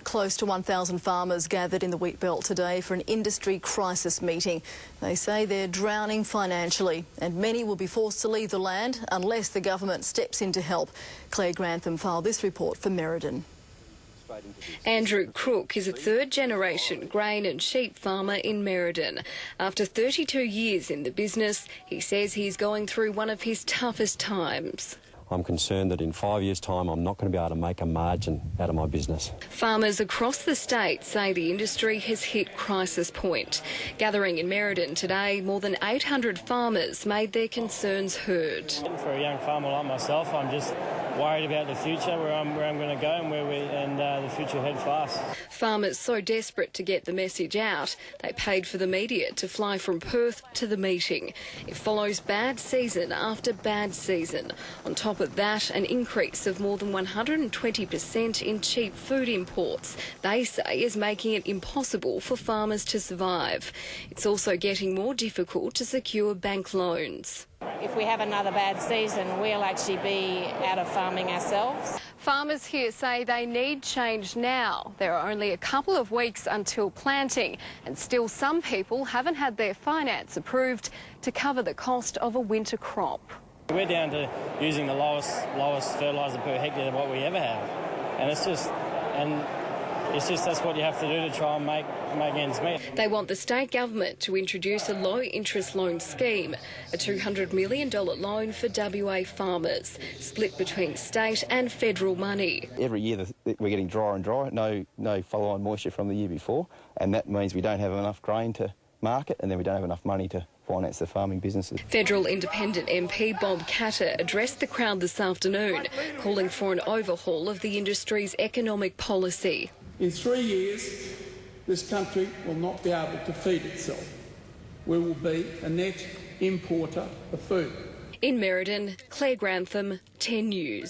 Close to 1,000 farmers gathered in the wheatbelt today for an industry crisis meeting. They say they're drowning financially and many will be forced to leave the land unless the government steps in to help. Claire Grantham filed this report for Merredin. Andrew Crook is a third-generation grain and sheep farmer in Merredin. After 32 years in the business, he says he's going through one of his toughest times. I'm concerned that in 5 years' time I'm not going to be able to make a margin out of my business. Farmers across the state say the industry has hit crisis point. Gathering in Merredin today, more than 800 farmers made their concerns heard. For a young farmer like myself, I'm just worried about the future, where I'm going to go and the future ahead fast. Farmers so desperate to get the message out, they paid for the media to fly from Perth to the meeting. It follows bad season after bad season. On top of that, an increase of more than 120% in cheap food imports, they say is making it impossible for farmers to survive. It's also getting more difficult to secure bank loans. If we have another bad season, we'll actually be out of farming ourselves. Farmers here say they need change now. There are only a couple of weeks until planting, and still some people haven't had their finance approved to cover the cost of a winter crop. We're down to using the lowest fertiliser per hectare than what we ever have, and it's just that's what you have to do to try and make ends meet. They want the state government to introduce a low-interest loan scheme, a $200 million loan for WA farmers, split between state and federal money. Every year we're getting drier and drier, no follow-on moisture from the year before, and that means we don't have enough grain to market, and then we don't have enough money to finance the farming businesses. Federal Independent MP Bob Catter addressed the crowd this afternoon, calling for an overhaul of the industry's economic policy. In 3 years, this country will not be able to feed itself. We will be a net importer of food. In Merredin, Claire Grantham, 10 News.